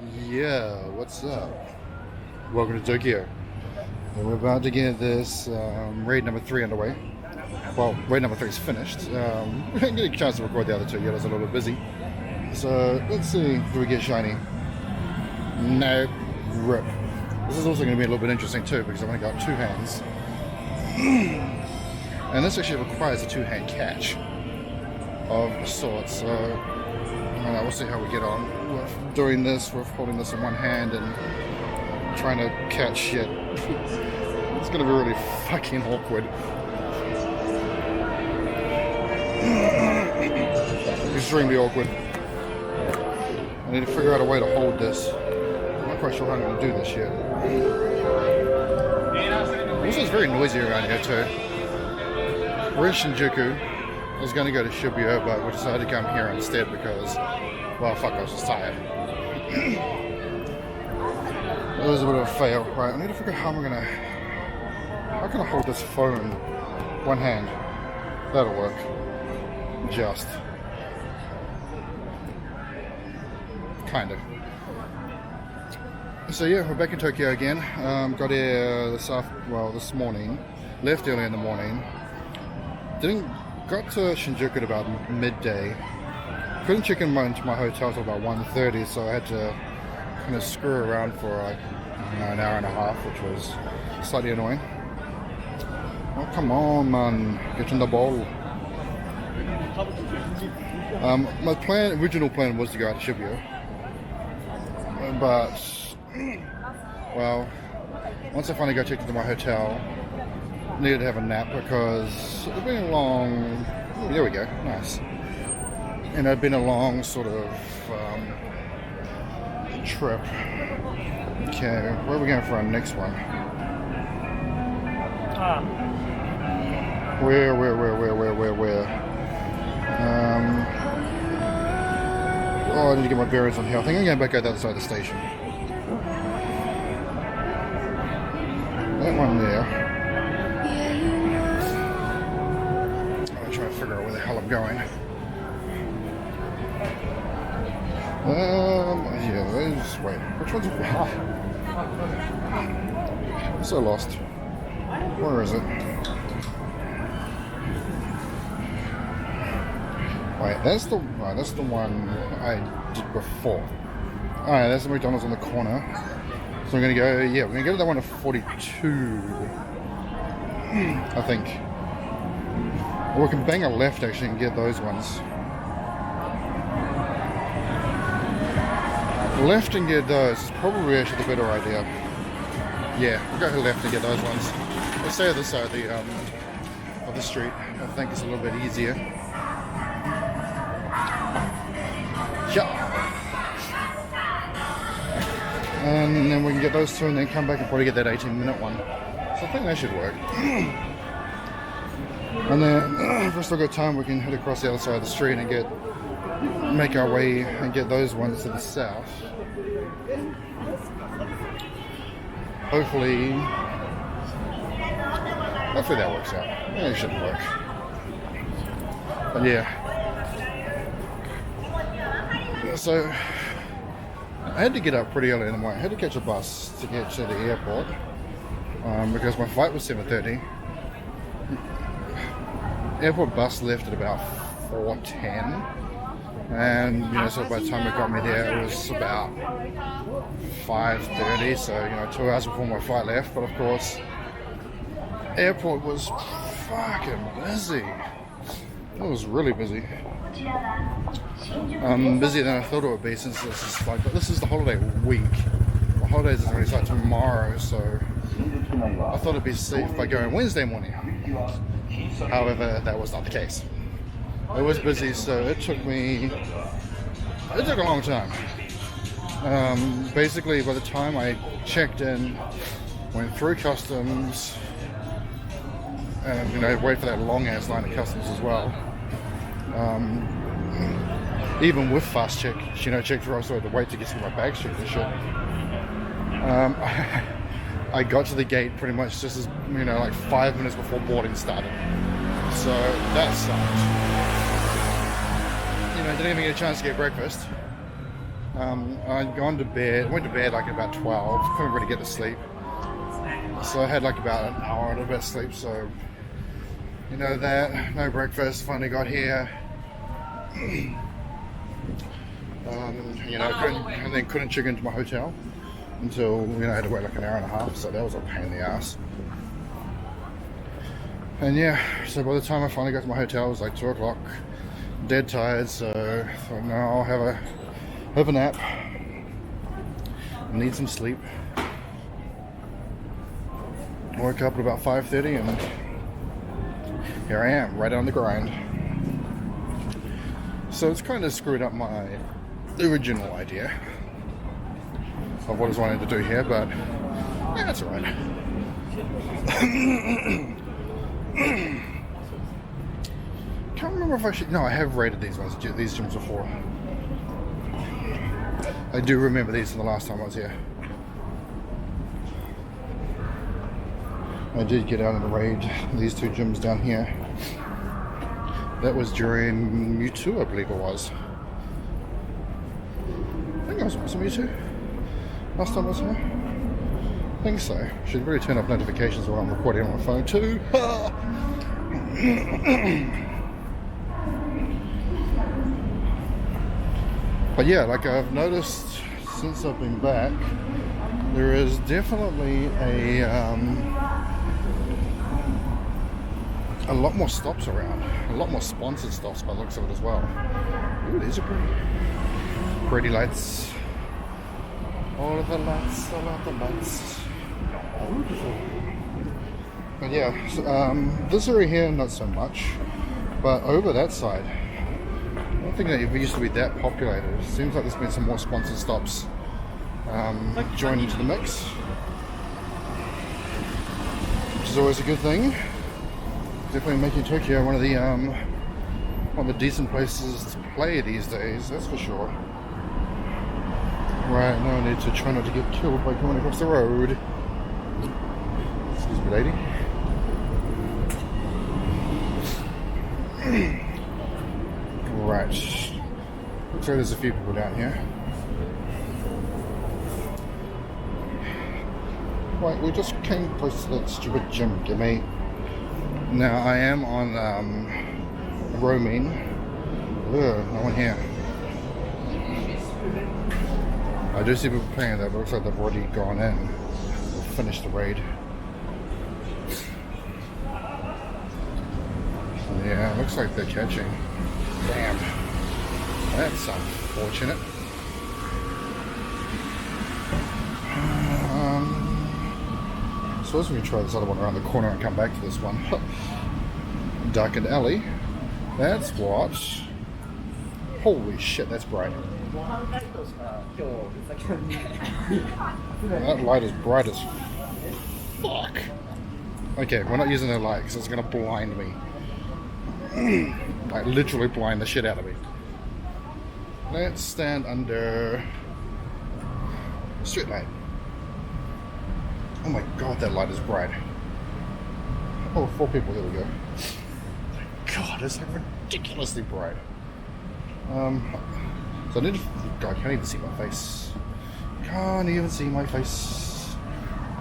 Yeah, what's up? Welcome to Tokyo. And we're about to get this raid number 3 underway. Well, raid number 3 is finished. We didn't get a chance to record the other two yet, I was a little bit busy. So let's see, do we get shiny? No. Rip. This is also going to be a little bit interesting too because I've only got 2 hands. And this actually requires a 2-hand catch of sorts. So we'll see how we get on with doing this, with holding this in one hand and trying to catch shit. It's gonna be really fucking awkward. Extremely awkward. I need to figure out a way to hold this. I'm not quite sure how I'm gonna do this yet. Also, it's very noisy around here too. We're in Shinjuku. I was going to go to Shibuya, but we decided to come here instead because, well, fuck, I was just tired. It was a bit of a fail. Right, I need to figure out how can I hold this phone one hand? That'll work. Just. Kind of. So yeah, we're back in Tokyo again. Got here this morning. Left early in the morning. Got to Shinjuku at about midday. Couldn't check in into my hotel till about 1:30, so I had to kind of screw around for like an hour and a half, which was slightly annoying. Oh, come on, man. Get in the ball. My original plan was to go out to Shibuya. But, well, once I finally got checked into my hotel, needed to have a nap because it'd been a long. Oh, there we go, nice. And it'd been a long sort of trip. Okay, where are we going for our next one? Where? Oh, I need to get my bearings on here. I think I'm going back out the other side of the station. That one there. Figure out where the hell I'm going. Yeah, those. Wait, which one's? I'm so lost. Where is it? Wait, that's the one I did before. Alright, that's the McDonald's on the corner. So I'm gonna go. Yeah, we're gonna go to that one at 42. I think. Or we can bang a left actually and get those ones. Left and get those is probably actually the better idea. Yeah, we'll go left and get those ones. Let's stay at this side of the street. I think it's a little bit easier. Yeah. And then we can get those two and then come back and probably get that 18-minute one. So I think that should work. And then, if we still got time, we can head across the other side of the street and make our way and get those ones to the south. Hopefully that works out. Yeah, it should work. But yeah. So, I had to get up pretty early in the morning. I had to catch a bus to get to the airport because my flight was 7:30. Airport bus left at about 4:10, and so by the time it got me there, it was about 5:30. So 2 hours before my flight left. But of course, airport was fucking busy. It was really busy. Busier than I thought it would be since this is the holiday week. The holidays is going to start tomorrow, so I thought it'd be safe by going Wednesday morning. However, that was not the case. It was busy, so it took a long time. Basically, by the time I checked in, went through customs, and wait for that long ass line of customs as well. Even with fast check, check through, I also had to wait to get some of my bags checked and shit. I got to the gate pretty much just as, like 5 minutes before boarding started. So that sucked. Didn't even get a chance to get breakfast. I'd gone to bed, went to bed like about 12, couldn't really get to sleep. So I had like about an hour and a bit of sleep, so you know that, no breakfast, finally got here. You know, couldn't check into my hotel until, you know, I had to wait like an hour and a half, so that was a pain in the ass. And yeah, so by the time I finally got to my hotel, it was like 2 o'clock, dead tired, so I thought, no, I'll have a nap, need some sleep. Woke up at about 5:30 and here I am, right on the grind. So it's kind of screwed up my original idea of what I was wanting to do here, but yeah, that's alright. Can't remember if I should. No, I have rated these gyms before. I do remember these from the last time I was here. I did get out and raid these 2 gyms down here. That was during Mewtwo, I believe it was. I think it was Mewtwo last time I was here. I think so. Should really turn off notifications while I'm recording on my phone too. But yeah, like I've noticed since I've been back, there is definitely a lot more stops around, a lot more sponsored stops by the looks of it as well. Ooh, these are pretty lights. All of the lights, all of the lights. Beautiful. But yeah, so, this area here, not so much, but over that side, I don't think that it used to be that populated. It seems like there's been some more sponsored stops joined into the mix, which is always a good thing. Definitely making Tokyo one of the decent places to play these days, that's for sure. Right, now I need to try not to get killed by coming across the road. Excuse me, lady. Right. Looks like there's a few people down here. Right, we just came close to that stupid gym, gimme. Now I am on roaming. Ugh, no one here. I do see people playing there, but it looks like they've already gone in or finished the raid. Yeah, it looks like they're catching. Damn. That's unfortunate. Suppose we can try this other one around the corner and come back to this one. Darkened alley. That's what. Holy shit, that's bright. That light is bright as fuck. Okay, we're not using the light because it's going to blind me. Like, literally blind the shit out of me. Let's stand under street light. Oh my god, that light is bright. Oh, 4 people, there we go. God, it's like ridiculously bright. So I need to, God, I can't even see my face. Can't even see my face.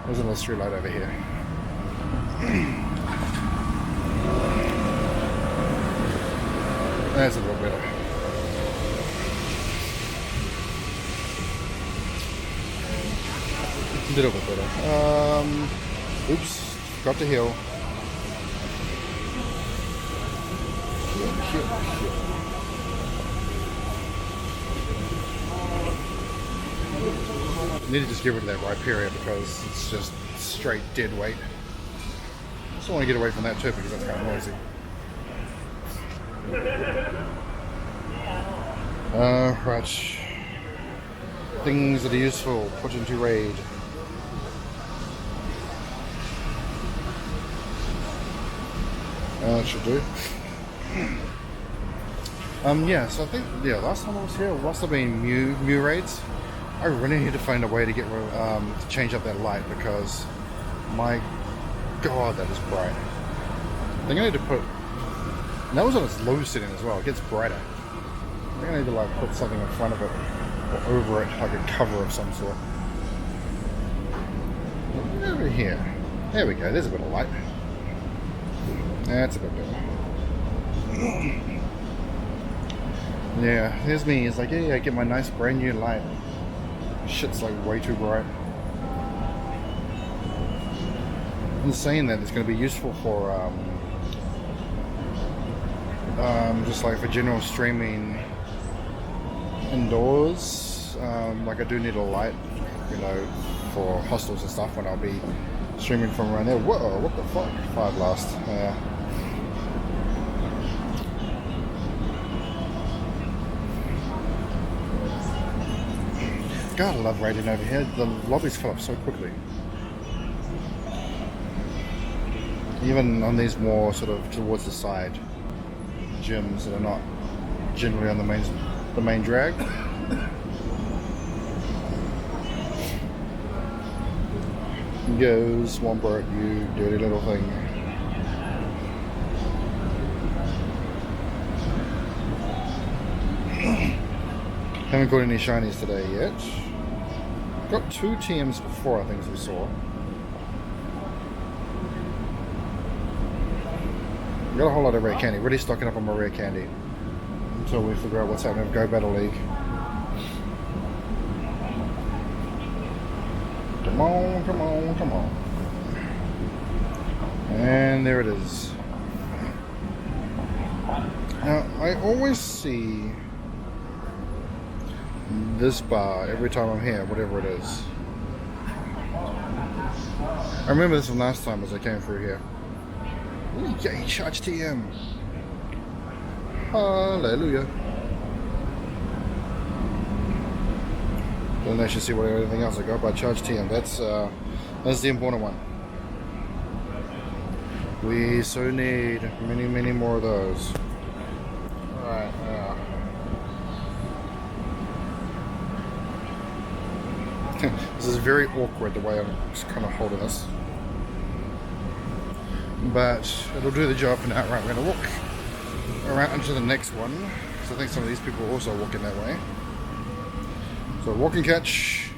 There's another street light over here. That's a little better. A little bit better. Oops, got to heal. Heal. I need to just get rid of that Rhyperior because it's just straight dead weight. I also want to get away from that too because that's kind of noisy. Right. Things that are useful, put into raid. That should do. Yeah, so I think, last time I was here, it must have been Mew raids. I really need to find a way to get to change up that light because, my god, that is bright. I think I need to put, and that was on its low setting as well, it gets brighter. I think I need to like put something in front of it. or over it, like a cover of some sort. Over here. There we go, there's a bit of light. That's a bit better. Yeah, there's me. It's like, yeah, I get my nice brand new light. Shit's like way too bright. I'm saying that it's going to be useful for just like for general streaming indoors. Like I do need a light, you know, for hostels and stuff when I'll be streaming from around there. Whoa, what the fuck? Fire blast. Yeah. God, I love raiding over here. The lobbies fill up so quickly. Even on these more sort of towards the side gyms that are not generally on the main drag. Goes Swampert, you dirty little thing. Haven't got any shinies today yet. Got 2 TMs before, I think, as we saw. Got a whole lot of rare candy. Really stocking up on my rare candy until we figure out what's happening with Go Battle League. Come on, come on, come on. And there it is. Now, I always see this bar every time I'm here, whatever it is. I remember this from last time as I came through here. Ooh, yay, charge TM. Hallelujah. Don't actually see what anything else I got, but charge TM. That's the important one. We so need many, many more of those. Alright, this is very awkward the way I'm just kind of holding this. But it'll do the job for now. Right, we're going to walk around into the next one. So I think some of these people are also walking that way. So walk and catch.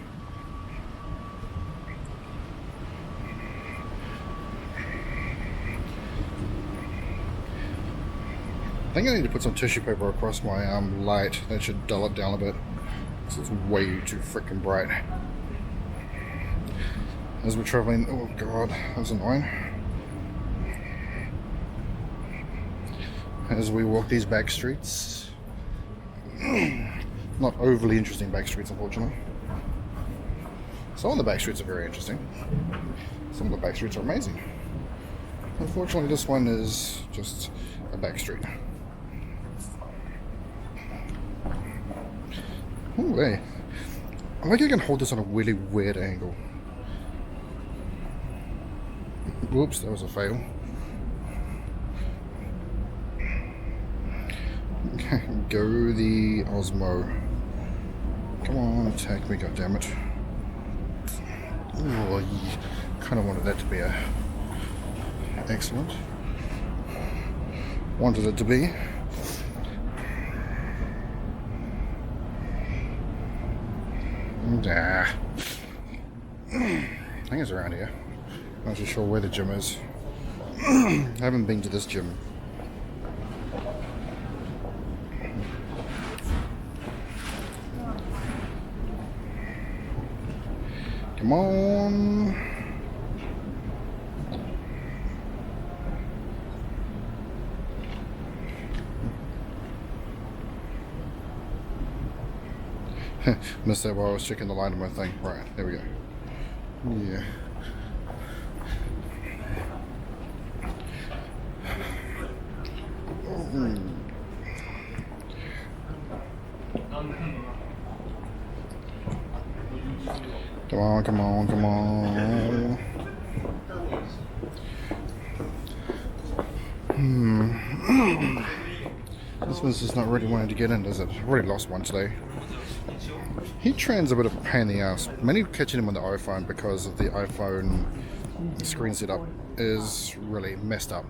I think I need to put some tissue paper across my light. That should dull it down a bit. This is way too freaking bright. As we're traveling, oh god, that's annoying. As we walk these back streets. Not overly interesting back streets, unfortunately. Some of the back streets are very interesting. Some of the back streets are amazing. Unfortunately, this one is just a back street. Ooh, hey. I think I can hold this on a really weird angle. Whoops, that was a fail. Okay, go the Osmo. Come on, attack me, goddammit. Ooh, I kind of wanted that to be a excellent. Wanted it to be. I think it's around here. Not too sure where the gym is. I haven't been to this gym. Come on. Missed that while I was checking the line of my thing. Right, there we go. Yeah. Come on, come on, come on. This one's just not really wanting to get in, does it? I've already lost one today. Heatran's a bit of a pain in the ass. Mainly catching him on the iPhone because of the iPhone screen setup is really messed up.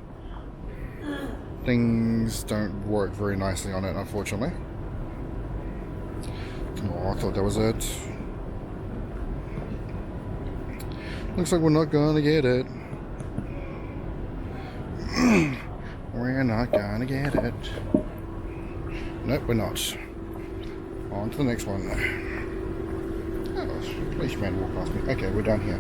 Things don't work very nicely on it, unfortunately. Oh, I thought that was it. Looks like we're not gonna get it. We're not gonna get it. Nope, we're not. On to the next one. Oh, policeman walked past me. Okay, we're done here.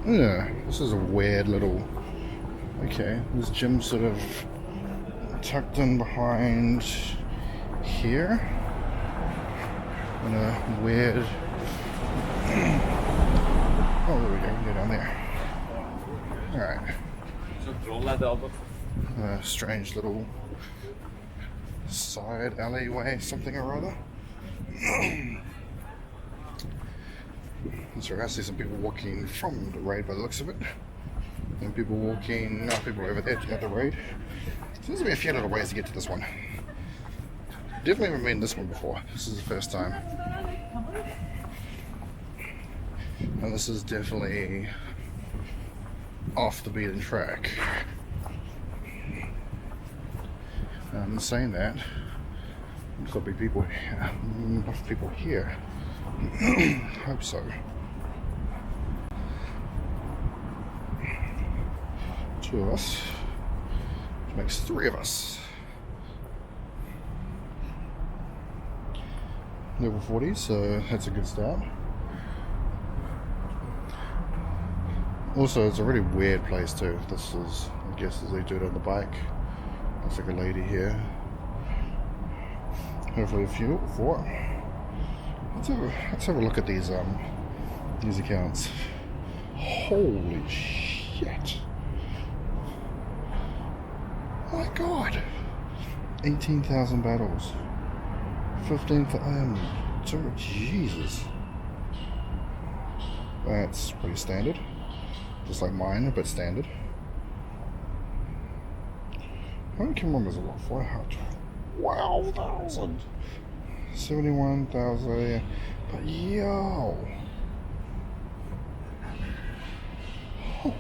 Yeah, this is a weird little... Okay, this gym sort of tucked in behind here. In a weird... Oh, there we go, we can go down there. Alright. Strange little side alleyway, something or other. So I see some people walking from the raid by the looks of it. And people walking, people over there at the raid. So there's be a few little ways to get to this one. Definitely haven't been this one before. This is the first time. And this is definitely off the beaten track. Saying that, there'll be people here. Hope so. Two of us, which makes three of us. Level 40, so that's a good start. Also, it's a really weird place too. This is, I guess, as they do it on the bike. Looks like a lady here. Hopefully a few, 4. Let's have a look at these accounts. Holy shit! My God! 18,000 battles. 15,000. Jesus. That's pretty standard. Just like mine, but standard. How many Kim members are what? 12,000. 71,000. But yo. Oh.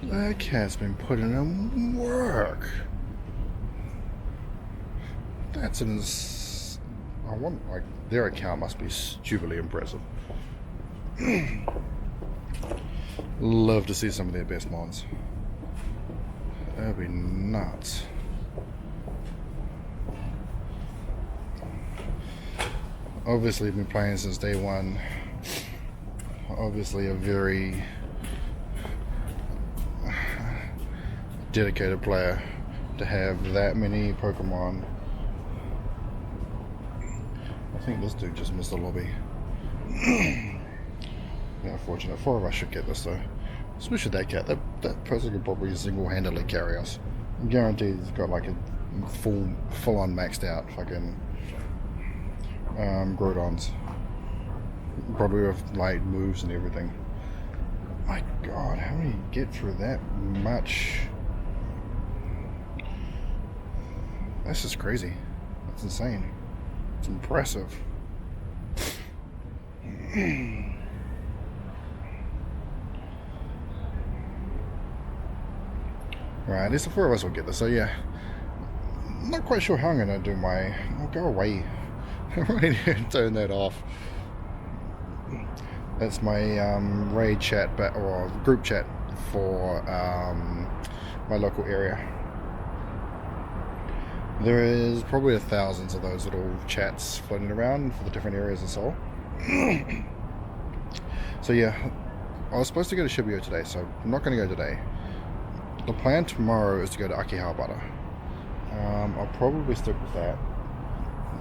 That cat's been putting in work. That's an. I want, like, their account must be stupidly impressive. Love to see some of their best mods. That'd be nuts. Obviously, I've been playing since day one. Obviously, a very dedicated player to have that many Pokemon. I think this dude just missed the lobby. Yeah, unfortunate. 4 of us should get this though. Especially that cat. That person could probably single-handedly carry us. I'm guaranteed he's got like a full-on maxed out fucking Groudons. Probably with light moves and everything. My God, how do you get through that much? That's just crazy. That's insane. It's impressive. Right, at least the 4 of us will get this, so yeah. Not quite sure how I'm gonna do my... Oh, go away. I really need to turn that off. That's my raid chat, or group chat for my local area. There is probably thousands of those little chats floating around for the different areas of Seoul. So yeah, I was supposed to go to Shibuya today, so I'm not going to go today. The plan tomorrow is to go to Akihabara. I'll probably stick with that.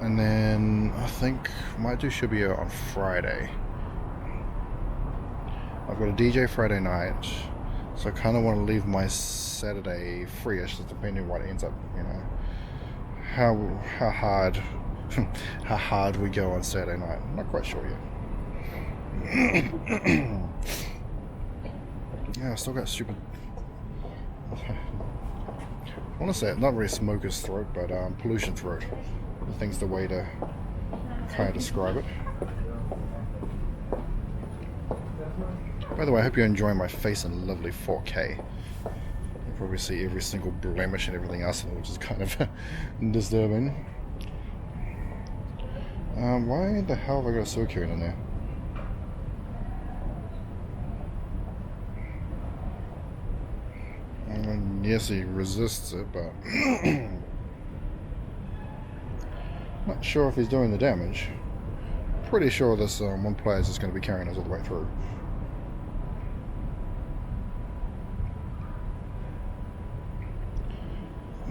And then I think I might do Shibuya on Friday. I've got a DJ Friday night, so I kind of want to leave my Saturday free-ish, depending on what ends up, you know, how hard how hard we go on Saturday night. I'm not quite sure yet. Yeah, I still got stupid. I want to say it, not really smoker's throat, but pollution throat. I think's the way to kind of describe it. By the way, I hope you're enjoying my face in lovely 4K. probably see every single blemish and everything else, which is kind of disturbing. Why the hell have I got a Suicune in there? Yes, he resists it, but not sure if he's doing the damage. Pretty sure this one player is just going to be carrying us all the way through.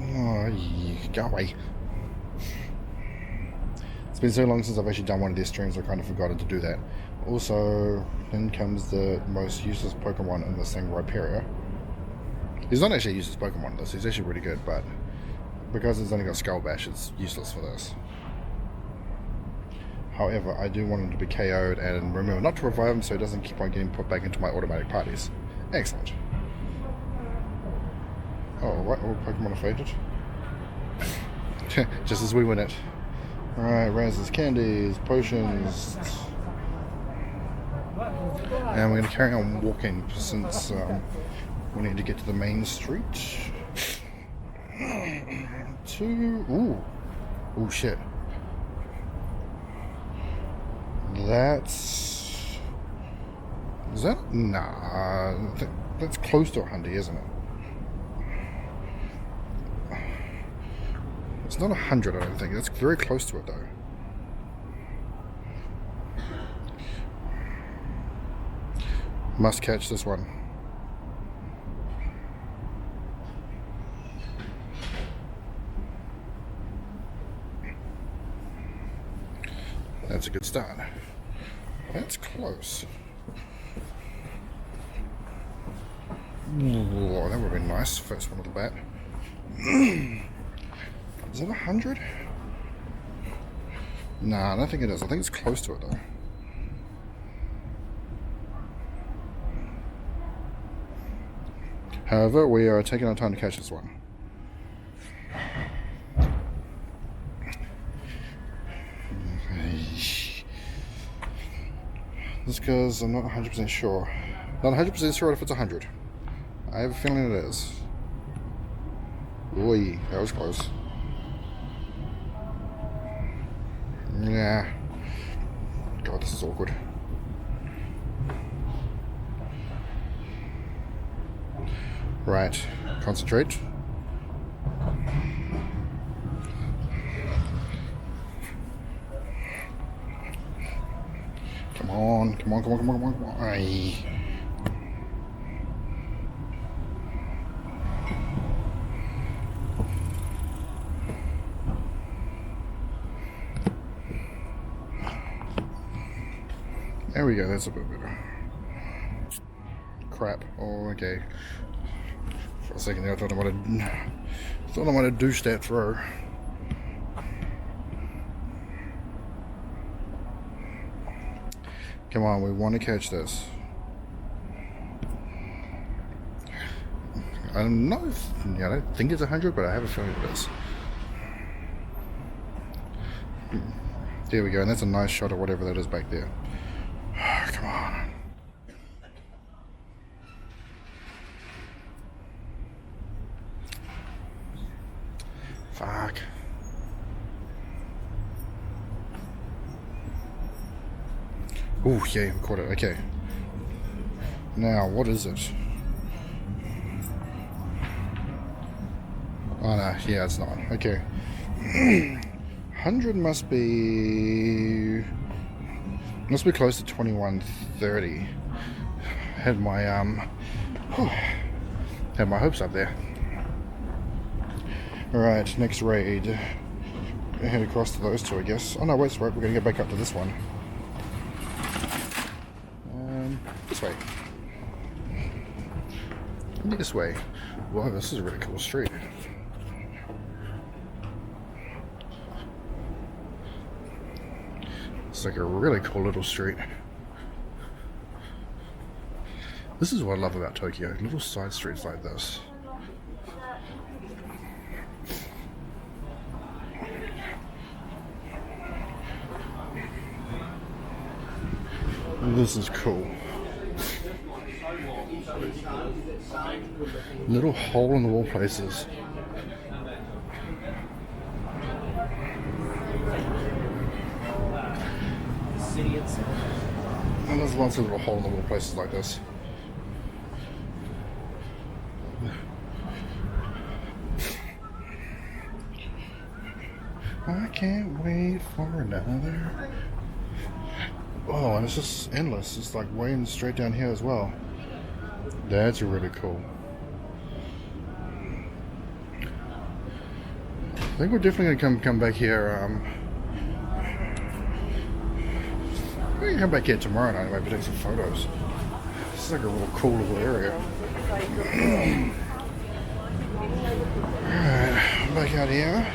Oh, go away. It's been so long since I've actually done one of these streams, I kind of forgotten to do that. Also, then comes the most useless Pokemon in this thing, Rhyperior. He's not actually a useless Pokemon in this, he's actually really good, but because it's only got Skull Bash, it's useless for this. However, I do want him to be KO'd and remember not to revive him so he doesn't keep on getting put back into my automatic parties. Excellent. Oh, what? All Pokemon are faded? Just as we win it. Alright, Raz's candies, potions. And we're going to carry on walking since we need to get to the main street. Ooh, shit. Is that? Nah, that's close to 100, isn't it? It's not 100, I don't think. That's very close to it, though. Must catch this one. That's a good start. That's close. Ooh, that would be nice. First one of the bat. Is it 100? Nah, I don't think it is. I think it's close to it though. However, we are taking our time to catch this one. Just because I'm not 100% sure. Not 100% sure if it's 100. I have a feeling it is. Oy, that was close. Nah. God, this is awkward. Right. Concentrate. Come on, come on, come on, come on, come on, come on. Aye. There we go, that's a bit better. Crap. Oh, okay. For a second there, I thought I might have douched that throw. Come on, we want to catch this. I don't know if, I don't think it's 100, but I have a feeling it is. There we go, and that's a nice shot of whatever that is back there. Come on. Fuck. Oh, yeah, we caught it. Okay. Now, what is it? Oh, no. Yeah, it's not. Okay. 100 must be close to 2130. Had my hopes up there. Alright, next raid. Head across to those two, I guess. Oh no, wait, we're gonna get back up to this one. This way. This way. Wow, this is a really cool street. It's like a really cool little street. This is what I love about Tokyo, little side streets like this. This is cool. Little hole in the wall places. And there's lots of little hole in the wall places like this. I can't wait for another. Oh, and it's just endless. It's like way straight down here as well. That's really cool. I think we're definitely gonna come back here. We're gonna come back here tomorrow night and maybe take some photos. This is like a real cool little area. Alright, back out here.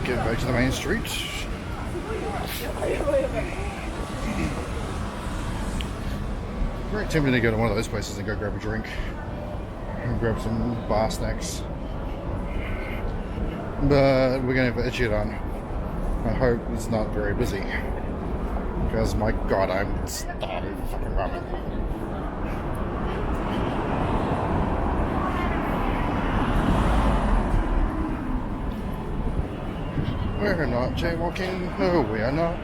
Get back to the main street. Very tempting to go to one of those places and go grab a drink and grab some bar snacks, but we're gonna have to itchy it on. I hope it's not very busy, because my god, I'm starving for fucking ramen. We're not jaywalking. No, we are not.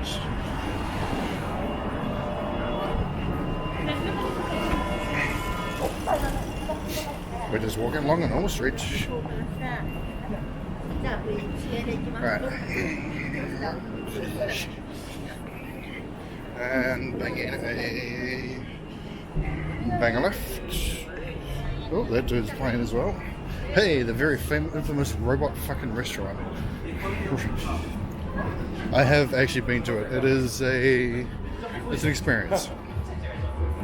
We're just walking along a normal street. Right. And bang a left. Oh, that dude's playing as well. Hey, the very infamous robot fucking restaurant. I have actually been to it. It's an experience.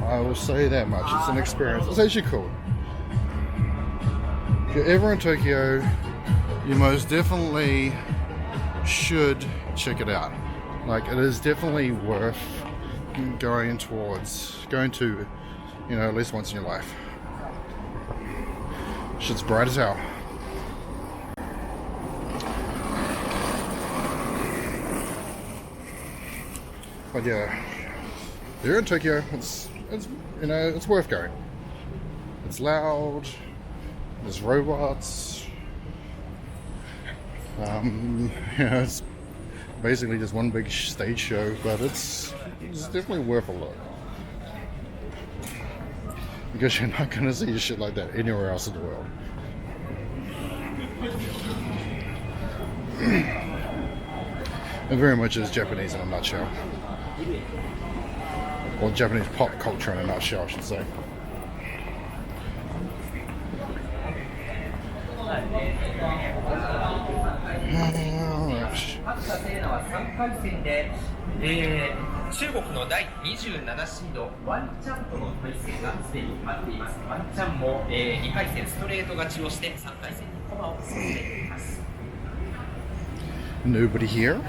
I will say that much. It's an experience. It's actually cool. If you're ever in Tokyo, you most definitely should check it out. Like, it is definitely worth going to, you know, at least once in your life. Shit's bright as hell. But yeah, if you're in Tokyo, it's you know, it's worth going. It's loud. There's robots. You know, it's basically just one big stage show, but it's definitely worth a look. Because you're not going to see shit like that anywhere else in the world. It very much is Japanese in a nutshell. Or Japanese pop culture in a nutshell, I should say. Alright. 中国の第27シードワンチャンとの対戦がすでに決まっています。ワンチャンも、2回戦ストレート勝ちをして3回戦に駒を進めています。 Nobody here?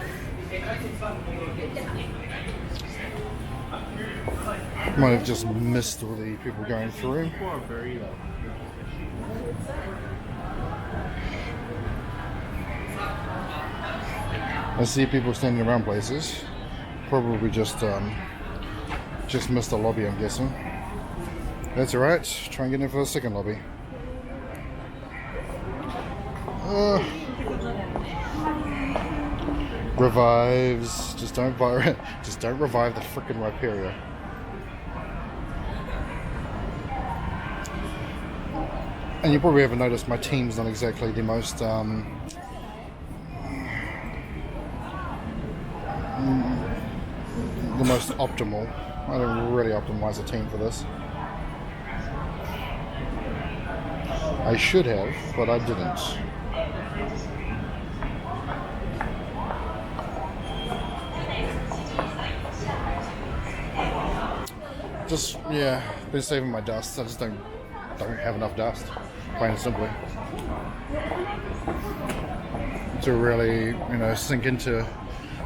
Might have just missed all the people going through. I see people standing around places. Probably just missed the lobby, I'm guessing. That's alright. Try and get in for the second lobby. Revives. Just don't revive the frickin' Rhyperia. And you probably haven't noticed my team's not exactly the most optimal. I don't really optimize a team for this. I should have, but I didn't. Just, yeah, been saving my dust. I just don't have enough dust, plain and simply, to really, you know, sink into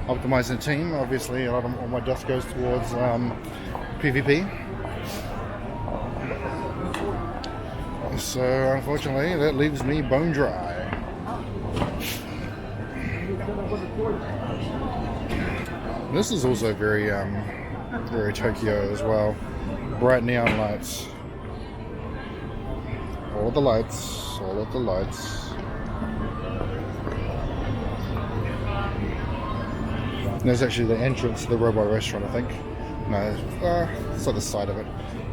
optimizing the team. Obviously, a lot of all my dust goes towards PvP. So, unfortunately, that leaves me bone dry. This is also very Tokyo as well. Bright neon lights. All the lights. All of the lights. And there's actually the entrance to the robot restaurant, I think. No, it's on the side of it.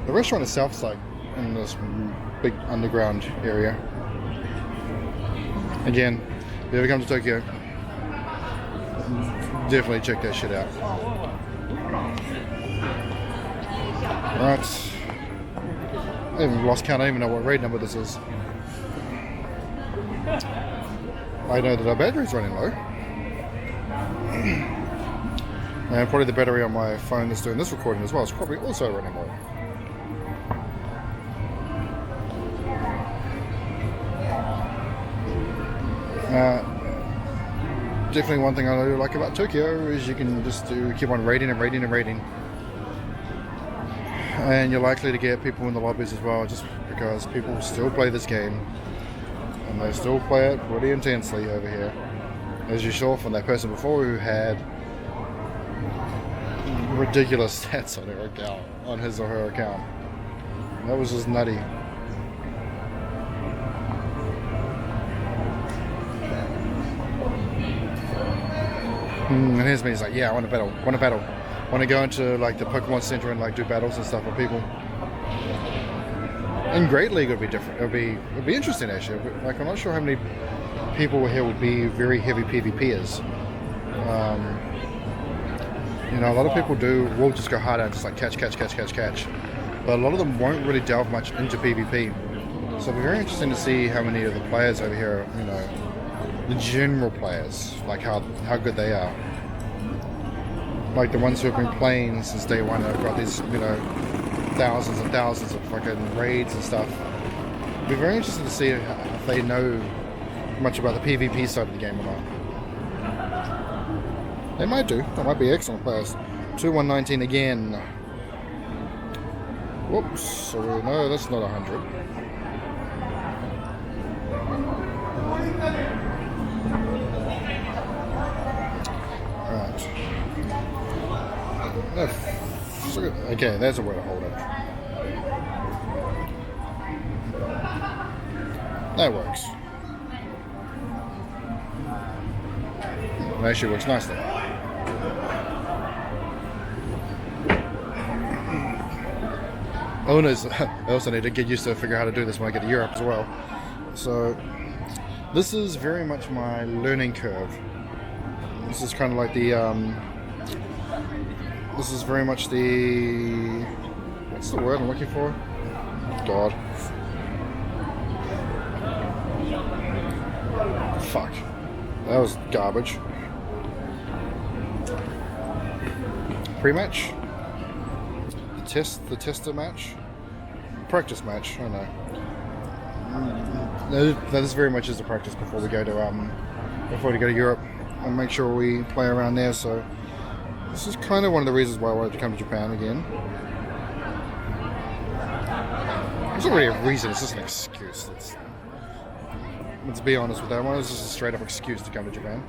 The restaurant itself is like in this big underground area. Again, if you ever come to Tokyo, definitely check that shit out. Right. I even lost count. I don't even know what raid number this is. I know that our battery's running low. And probably the battery on my phone that's doing this recording as well is probably also running low. Definitely one thing I like about Tokyo is you can just keep on raiding and raiding and raiding. And you're likely to get people in the lobbies as well, just because people still play this game. And they still play it pretty intensely over here. As you saw from that person before who had ridiculous stats on her account, on his or her account. That was just nutty. And here's me, he's like, yeah, I want to battle, want to go into like the Pokemon Center and like do battles and stuff with people. In Great League it would be different. It would be interesting actually. Like I'm not sure how many people here would be very heavy PvPers. You know, a lot of people will just go hard and just like catch. But a lot of them won't really delve much into PvP. So it'll be very interesting to see how many of the players over here, you know, the general players, like how good they are. Like the ones who have been playing since day one, have got these, you know, thousands and thousands of fucking raids and stuff. It'll be very interesting to see if they know much about the PvP side of the game or not. They might do. They might be excellent players. 2-1-19 again. Whoops. So no, that's not 100. Right. Okay, there's a way to hold it. That works. It actually works nicely. Owners, I also need to get used to figure out how to do this when I get to Europe as well. So, this is very much my learning curve. This is kind of like the, this is very much the, what's the word I'm looking for? God. Fuck. That was garbage. Pre-match? The tester match? Practice match, I don't know. That is very much as a practice before we go to Europe and make sure we play around there. So this is kind of one of the reasons why I wanted to come to Japan again. It's not really a reason, it's just an excuse. Let's be honest with that one, it's just a straight up excuse to come to Japan.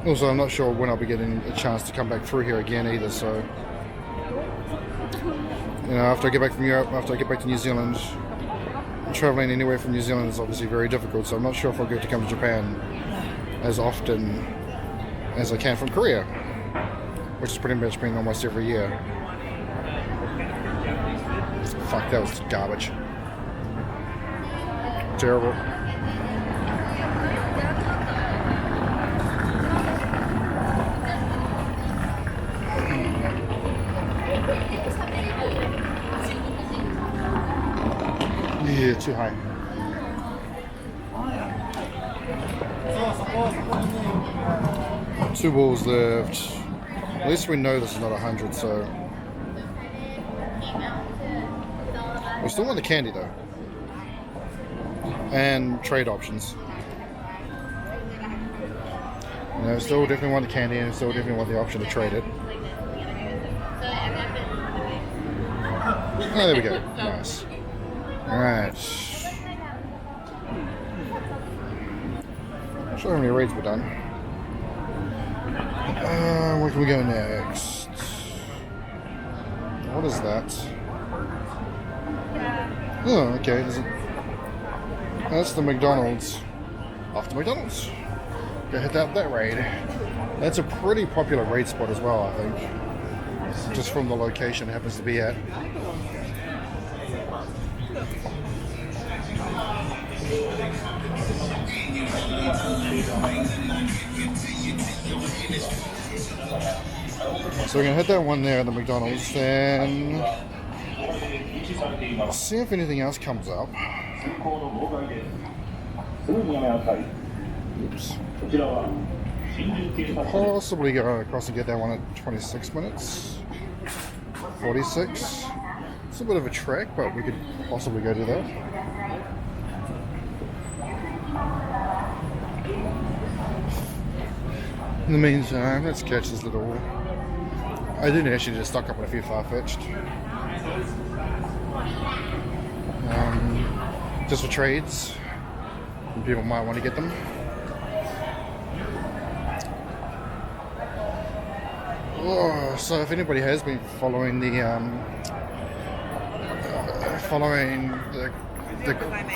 Also, I'm not sure when I'll be getting a chance to come back through here again either, so you know, after I get back from Europe, after I get back to New Zealand, traveling anywhere from New Zealand is obviously very difficult, so I'm not sure if I'll get to come to Japan as often as I can from Korea, which has pretty much been almost every year. Fuck, that was garbage. Terrible. Yeah, too high. Two balls left. At least we know this is not 100, so we still want the candy though, and trade options. You know, still definitely want the candy, and still definitely want the option to trade it. Oh, there we go. Nice. Alright. Not sure how many raids we're done. Where can we go next? What is that? Oh, okay. That's the McDonald's. Off to McDonald's. Go hit that raid. That's a pretty popular raid spot as well, I think. Just from the location it happens to be at. So we're gonna hit that one there at the McDonald's, and see if anything else comes up. Oops. Possibly go across and get that one at 26 minutes. 46. It's a bit of a trek, but we could possibly go do that. In the meantime, let's catch this little... I didn't actually just stock up on a few Farfetched. Just for trades. And people might want to get them. Oh, so if anybody has been following the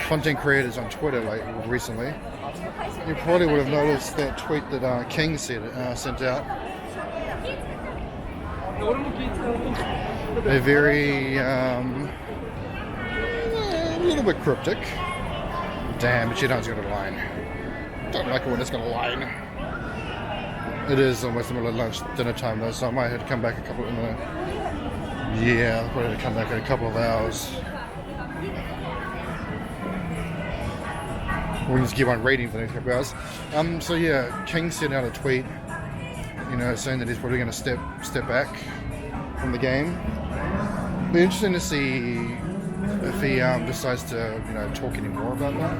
content creators on Twitter recently, you probably would have noticed that tweet that King sent out. A very a little bit cryptic. Damn, but you know it's gonna line. Don't like it when it's gonna line. It is almost the middle of lunch, dinner time though, so I might have to come back I'll probably have to come back in a couple of hours. We'll just keep on reading for the next couple of hours. So yeah, King sent out a tweet, saying that he's probably going to step back from the game. Be interesting to see if he decides to talk any more about that,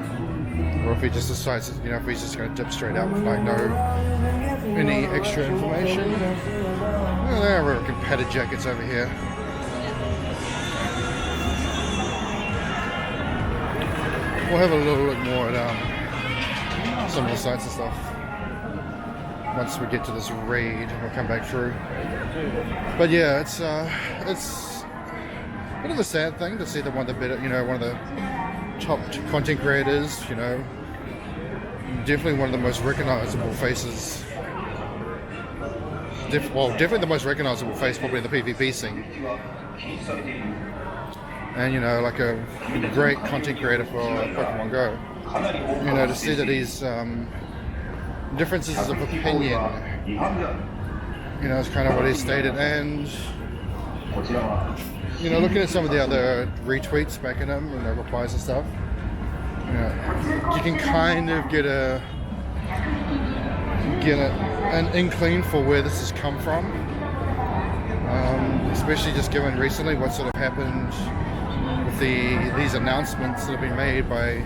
or if he just decides if he's just going to dip straight out with any extra information. There are competitor jackets over here. We'll have a little look more at some of the sites and stuff once we get to this raid. We'll come back through. But yeah, it's a bit of a sad thing to see that one of the top content creators, definitely one of the most recognizable faces. Definitely the most recognizable face probably in the PvP scene. And like a great content creator for Pokemon Go. To see that he's differences of opinion. It's kind of what he stated, and looking at some of the other retweets back at him and the replies and stuff, you can kind of get an inkling for where this has come from, especially just given recently what sort of happened with these announcements that have been made by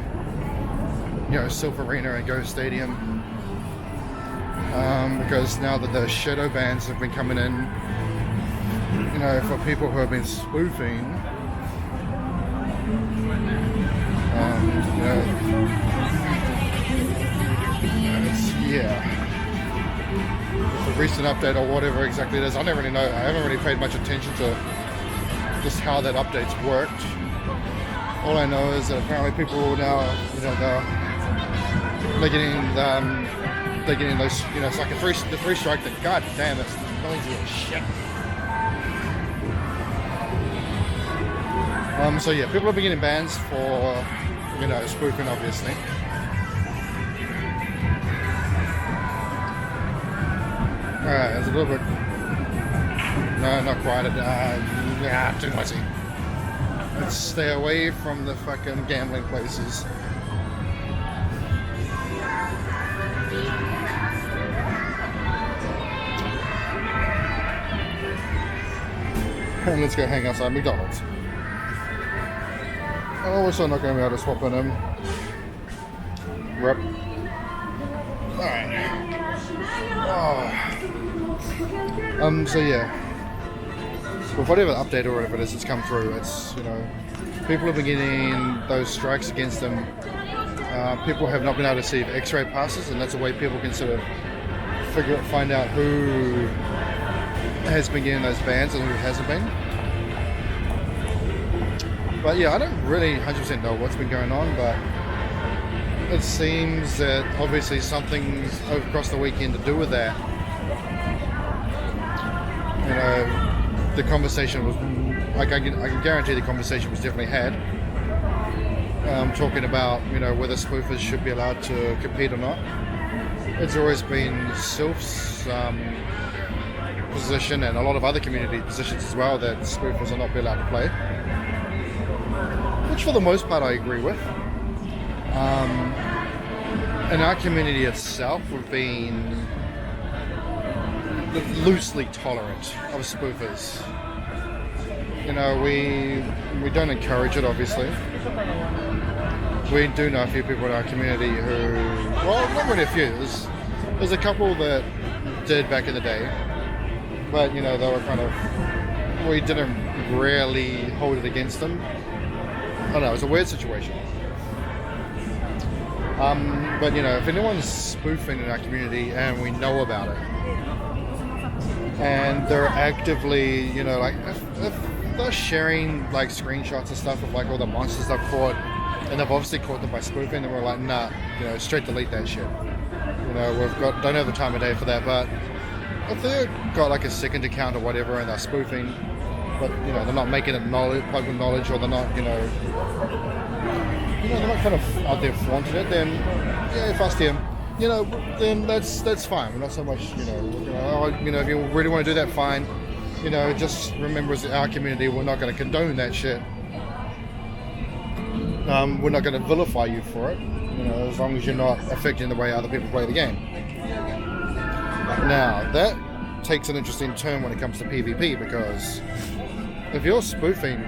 Silph Arena and Go Stadium, because now that the shadow bans have been coming in, for people who have been spoofing, the recent update or whatever exactly it is, I don't really know. I haven't really paid much attention to just how that update's worked. All I know is that apparently people now, they're getting those, it's like the three strike that, god damn, it's noisy as shit. So yeah, people have been getting bans for, spoofing, obviously. Alright, it's a little bit, no, not quite, too noisy. Let's stay away from the fucking gambling places. And let's go hang outside McDonald's. Oh, we're still not going to be able to swap in him. Rip. Alright. Oh. So yeah. With whatever update or whatever it is that's come through, it's, people have been getting those strikes against them. People have not been able to receive X-ray passes, and that's a way people can sort of find out who has been getting those bans and who hasn't been. But yeah, I don't really 100% know what's been going on, but it seems that obviously something's across the weekend to do with that. You know, the conversation was, like, I can guarantee the conversation was definitely had. Talking about, you know, whether spoofers should be allowed to compete or not. It's always been Sylph's position, and a lot of other community positions as well, that spoofers are not be allowed to play. Which for the most part I agree with. In our community itself, we've been loosely tolerant of spoofers. You know, we don't encourage it, obviously. We do know a few people in our community who, well, not really a few. There's a couple that did back in the day, but you know, they were kind of, we didn't really hold it against them. I don't know, it was a weird situation. But you know, if anyone's spoofing in our community and we know about it, and they're actively, you know, like if they're sharing like screenshots and stuff of like all the monsters they've caught, and they've obviously caught them by spoofing, and we're like, nah, you know, straight delete that shit. You know, don't have the time of day for that. But if they've got like a second account or whatever and they're spoofing, but you know, they're not making it public knowledge, or they're not, you know, they're not kind of out there flaunting it, then yeah, fuss them. You know, then that's fine. We're not so much, you know, if you really want to do that, fine. You know, just remember, as our community, we're not going to condone that shit. We're not going to vilify you for it, you know, as long as you're not affecting the way other people play the game. Now, that takes an interesting turn when it comes to PvP, because if you're spoofing,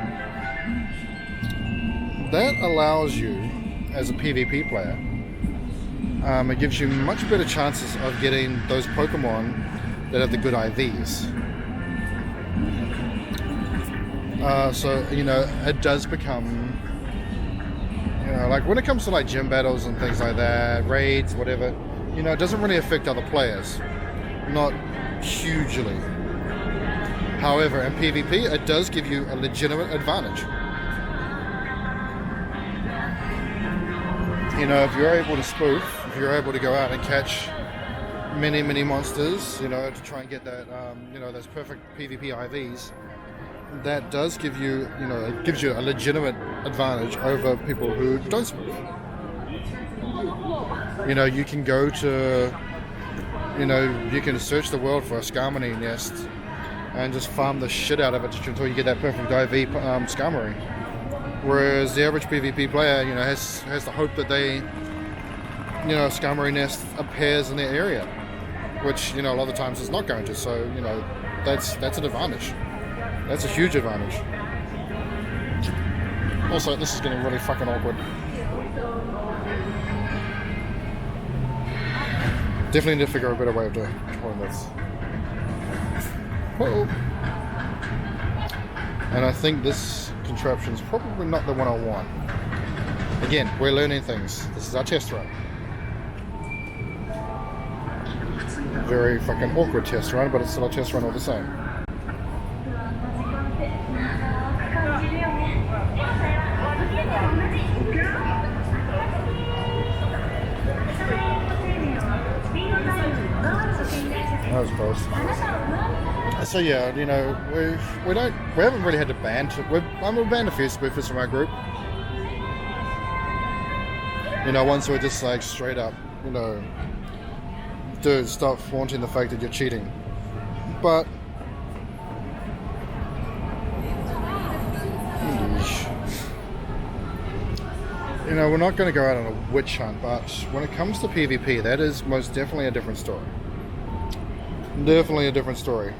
that allows you, as a PvP player, it gives you much better chances of getting those Pokemon that have the good IVs. So, you know, it does become, you know, like when it comes to like gym battles and things like that, raids, whatever, you know, it doesn't really affect other players. Not hugely. However, in PvP, it does give you a legitimate advantage. You know, if you're able to spoof, if you're able to go out and catch many monsters, you know, to try and get that, you know, those perfect PvP IVs, that does give you, you know, it gives you a legitimate advantage over people who don't spoof. You know, you can go to, you know, you can search the world for a Skarmory nest and just farm the shit out of it until you get that perfect IV Skarmory. Whereas the average PvP player, you know, has the hope that they, you know, a Skarmory nest appears in their area, which, you know, a lot of times it's not going to. So, you know, that's an advantage. That's a huge advantage. Also, this is getting really fucking awkward. Definitely need to figure out a better way of doing this. Whoa. And I think this contraption is probably not the one I want. Again, we're learning things. This is our test run. Very fucking awkward test run, but it's still a test run all the same. That was close. So yeah, you know, we haven't really had to ban. We've banned a few spoofers from our group. You know, ones who are just like straight up, you know, dude, stop flaunting the fact that you're cheating. But you know, we're not going to go out on a witch hunt, but when it comes to PvP, that is most definitely a different story. Definitely a different story.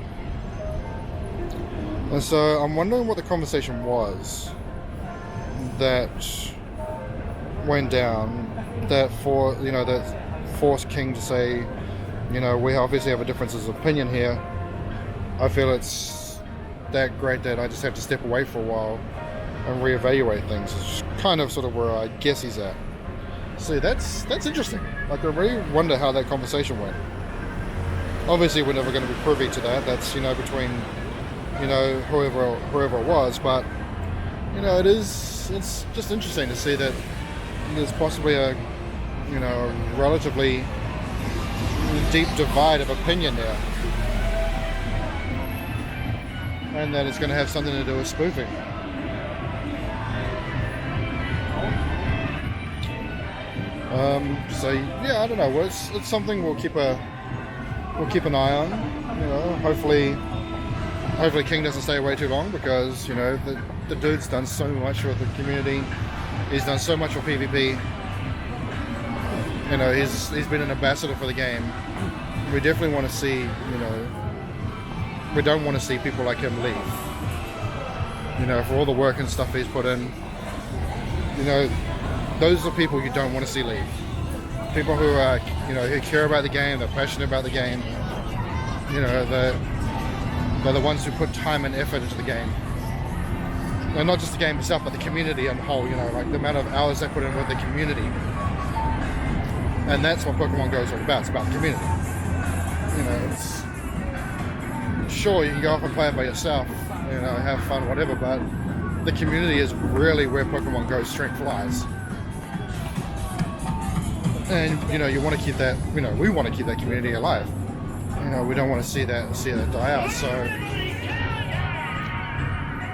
And so I'm wondering what the conversation was that went down that forced King to say, you know, we obviously have a differences of opinion here. I feel it's that great that I just have to step away for a while and reevaluate things. It's kind of sort of where I guess he's at. See, that's interesting. Like, I really wonder how that conversation went. Obviously, we're never going to be privy to that. That's, you know, between, you know, whoever it was. But you know, it's just interesting to see that there's possibly a, you know, relatively deep divide of opinion there, and that it's going to have something to do with spoofing. So yeah, I don't know. It's something we'll keep an eye on. You know, hopefully King doesn't stay away too long, because you know the dude's done so much for the community. He's done so much for PvP. You know, he's been an ambassador for the game. We definitely want to see, you know, we don't want to see people like him leave. You know, for all the work and stuff he's put in. You know, those are people you don't want to see leave. People who are, you know, who care about the game, they're passionate about the game. You know, they're the ones who put time and effort into the game. And not just the game itself, but the community on the whole, you know, like the amount of hours they put in with the community. And that's what Pokemon Go is all about. It's about the community. You know, it's sure you can go off and play it by yourself, you know, have fun, whatever, but the community is really where Pokemon Go's strength lies. And you know, you want to keep that, you know, we want to keep that community alive. You know, we don't want to see that die out. So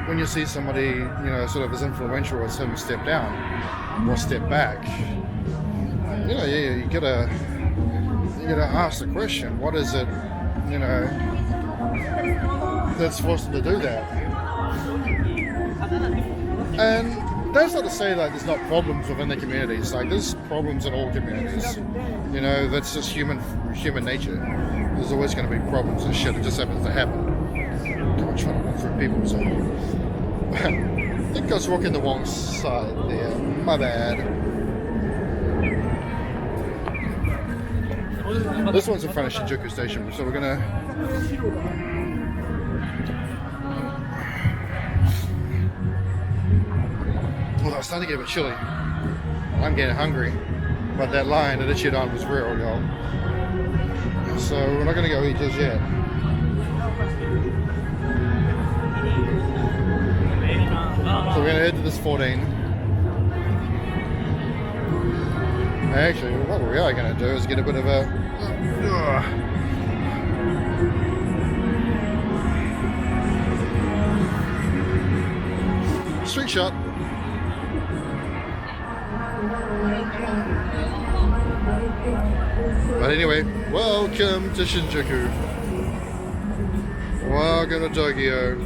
when you see somebody, you know, sort of as influential as him step down or step back, you know, you gotta ask the question: what is it, you know, that's forced him to do that? And that's not to say that there's not problems within the communities. Like, there's problems in all communities. You know, that's just human nature. There's always going to be problems and shit. It just happens to happen. I'm trying to walk through people, so I think I was walking the wrong side there. My bad. This one's in front of Shinjuku Station, so we're gonna. Well, I'm starting to get a bit chilly. I'm getting hungry, but that line that Ichiran was real, y'all. So we're not gonna go eat just yet. So we're gonna head to this 14. Actually, what we are gonna do is get a bit of a street shot. But anyway, welcome to Shinjuku. Welcome to Tokyo.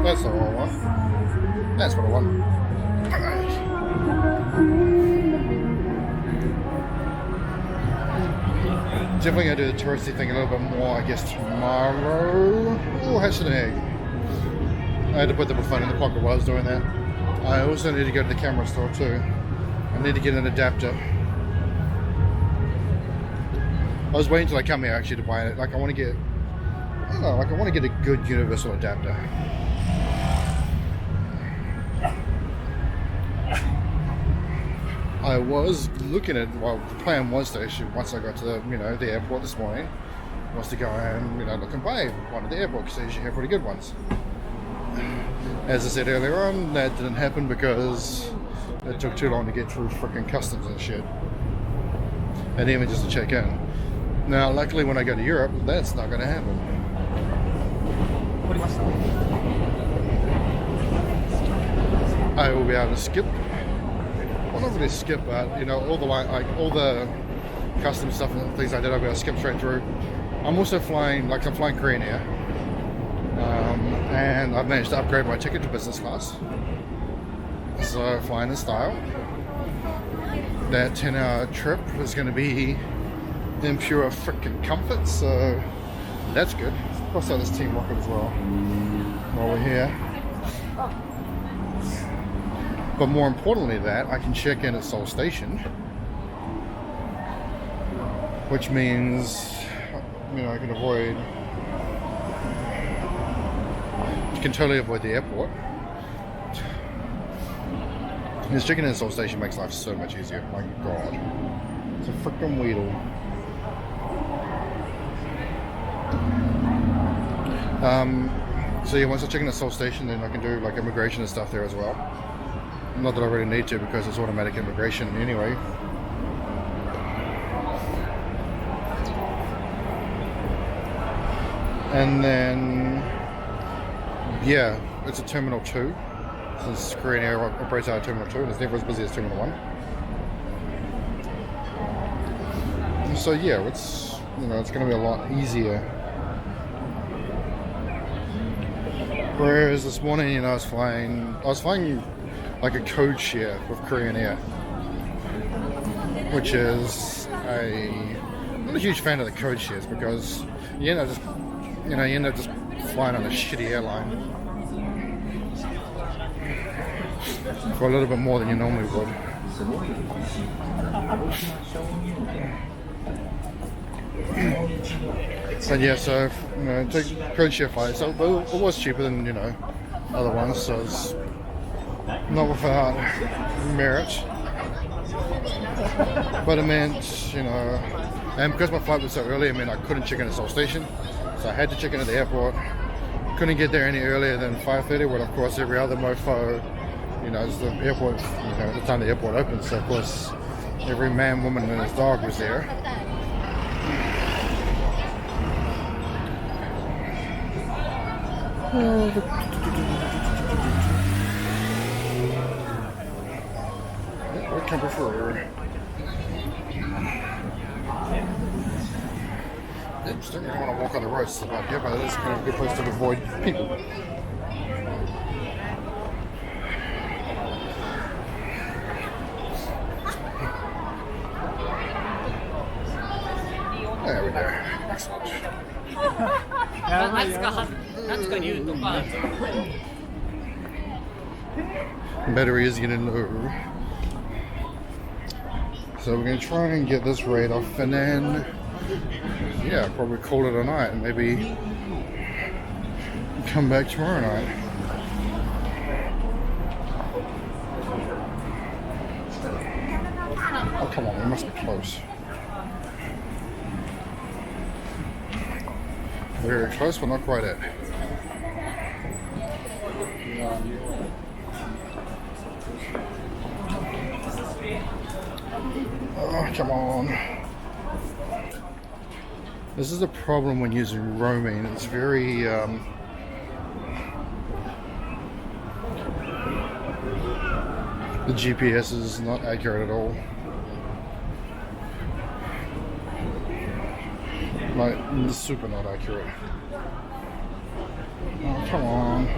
That's the wrong one. That's what I want. Definitely gonna do the touristy thing a little bit more, I guess, tomorrow. Oh, hash and egg. I had to put the phone in the pocket while I was doing that. I also need to go to the camera store too. I need to get an adapter. I was waiting till I come here actually to buy it. Like, I want to get, I don't know, like I want to get a good universal adapter. I was looking at, well, the plan was to actually, once I got to the, you know, the airport this morning, was to go and, you know, look and buy one at the airport, because they usually have pretty good ones. As I said earlier on, that didn't happen because it took too long to get through freaking customs and shit. And even just to check in. Now, luckily when I go to Europe, that's not going to happen. I will be able to skip. Well, not really skip, but you know, all the custom stuff and things like that, I'll be able to skip straight through. I'm also flying, like I'm flying Korean Air, and I've managed to upgrade my ticket to business class. So flying in style. That 10-hour trip is going to be in pure freaking comfort, so that's good. Plus, this Team Rocket as well while we're here. But more importantly, that I can check in at Seoul Station, which means you know, I can avoid. You can totally avoid the airport. This chicken install station makes life so much easier. My God, it's a freaking Weedle. So yeah, once I check in the Seoul station, then I can do like immigration and stuff there as well. Not that I really need to because it's automatic immigration anyway. And then, yeah, it's a Terminal 2. Since Korean Air operates out of Terminal 2 and it's never as busy as Terminal 1. So yeah, it's, you know, it's going to be a lot easier. Whereas this morning, you know, I was flying like a code share with Korean Air, which is I'm not a huge fan of the code shares because you end up just flying on a shitty airline for a little bit more than you normally would. And yeah, so you know, take code share flights. So it was cheaper than, you know, other ones, so it's not without merit. But it meant, you know, and because my flight was so early, I mean I couldn't check in at Seoul Station, so I had to check in at the airport. Couldn't get there any earlier than 5:30, when of course every other mofo, you know, it's the airport, you know, at the time the airport opens, so of course every man, woman and his dog was there. Welcome before. I just don't really want to walk on the roads about here, but it's kind of a good place to avoid people. There we go. Excellent. 夏か竜とか Battery is getting low. So we're going to try and get this raid off and then, yeah, probably call it a night and maybe come back tomorrow night. Oh, come on, we must be close. Very close, but not quite it. Oh, come on. This is a problem when using roaming. It's very the GPS is not accurate at all. Like, super not accurate. Oh, come on.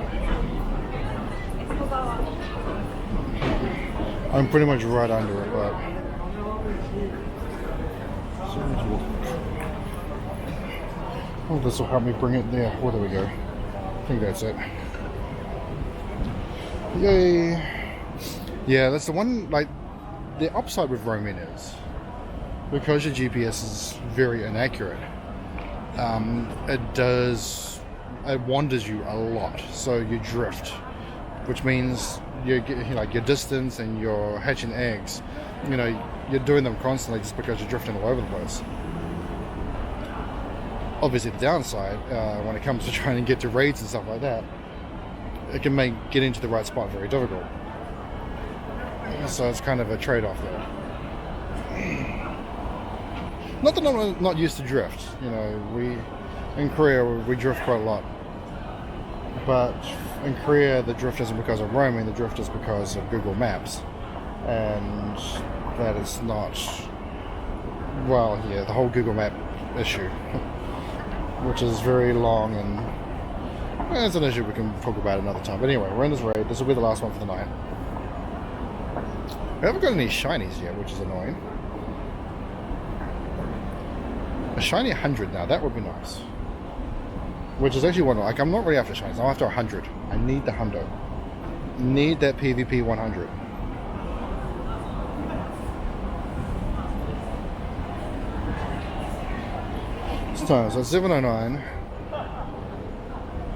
I'm pretty much right under it, but oh, this will help me bring it there. Oh, there we go. I think that's it. Yay! Yeah, that's the one, like, the upside with roaming is, because your GPS is very inaccurate, it wanders you a lot, so you drift, which means you get, like, your distance and your hatching eggs, you know, you're doing them constantly just because you're drifting all over the place. Obviously the downside, when it comes to trying to get to raids and stuff like that, it can make getting to the right spot very difficult. So it's kind of a trade-off there. Not that I'm not used to drift, you know, in Korea we drift quite a lot. But in Korea the drift isn't because of roaming, the drift is because of Google Maps. And that is not, well, yeah, the whole Google Map issue, which is very long, and it's an issue we can talk about another time. But anyway, we're in this raid. This will be the last one for the night. We haven't got any shinies yet, which is annoying. A shiny 100 now, that would be nice. Which is actually one, like, I'm not really after shinies, I'm after 100. I need the hundo. Need that PvP 100. It's time, so it's 7:09.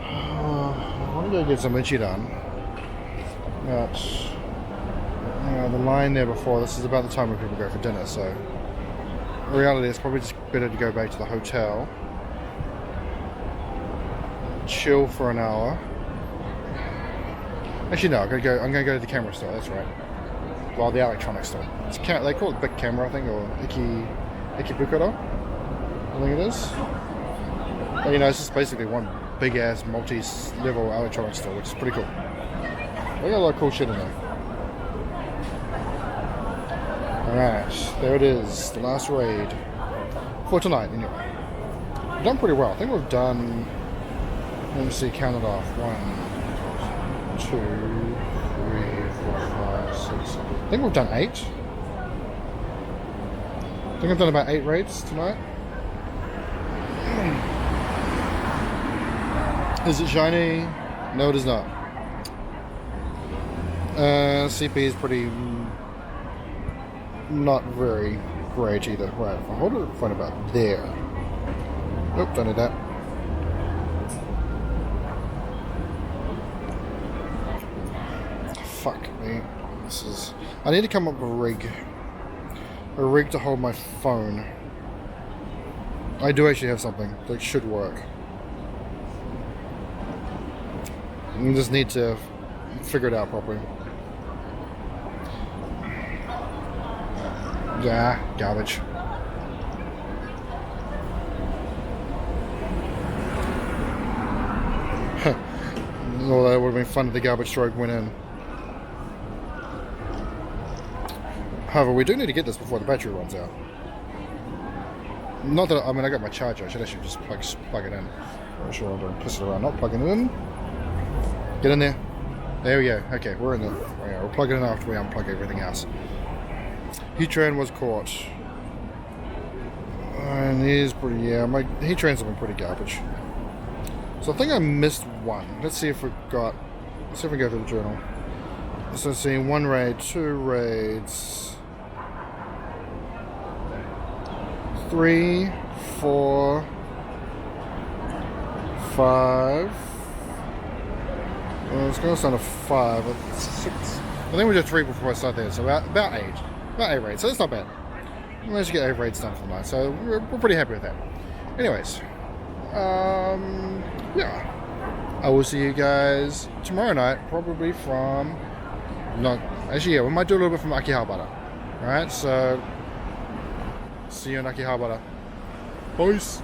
I want to go get some itchy done. But the line there before, this is about the time when people go for dinner, so in reality it's probably just better to go back to the hotel, chill for an hour. Actually no, I'm gonna go to the camera store, that's right. Well, the electronics store. They call it Big Camera, I think, or Ikebukuro, I think it is. But, it's just basically one big ass multi-level electronics store, which is pretty cool. They got a lot of cool shit in there. Alright, there it is, the last raid. For tonight, anyway. We've done pretty well. I think we've done, let me see, count it off. 1, 2, 3, 4, 5, 6. I think we've done 8. I think I've done about 8 raids tonight. Is it shiny? No, it is not. CP is pretty not very great either. Right, if I hold it in front about there. Nope, don't need that. Fuck me. This is. I need to come up with a rig. A rig to hold my phone. I do actually have something that should work. I just need to figure it out properly. Yeah, garbage. Well, that would have been fun if the garbage truck went in. However, we do need to get this before the battery runs out. Not that, I got my charger. I should actually just plug it in. I'm sure I'm going to piss it around. Not plugging it in. Get in there. There we go. Okay, we're in there. Oh, yeah, we'll plug it in after we unplug everything else. Heatran was caught. And he's pretty, yeah, my Heatrans have been pretty garbage. So I think I missed one. Let's see if we go through the journal. So let's see, 1 raid, 2 raids, 3, 4, 5. Well, it's going to sound a 5, 6. I think we did 3 before I started there, so about 8. About 8 raids, so that's not bad. We managed to get 8 raids done for the night, so we're pretty happy with that. Anyways, yeah. I will see you guys tomorrow night, probably from... Actually, yeah, we might do a little bit from Akihabara. Alright, so... See you in Akihabara. Peace!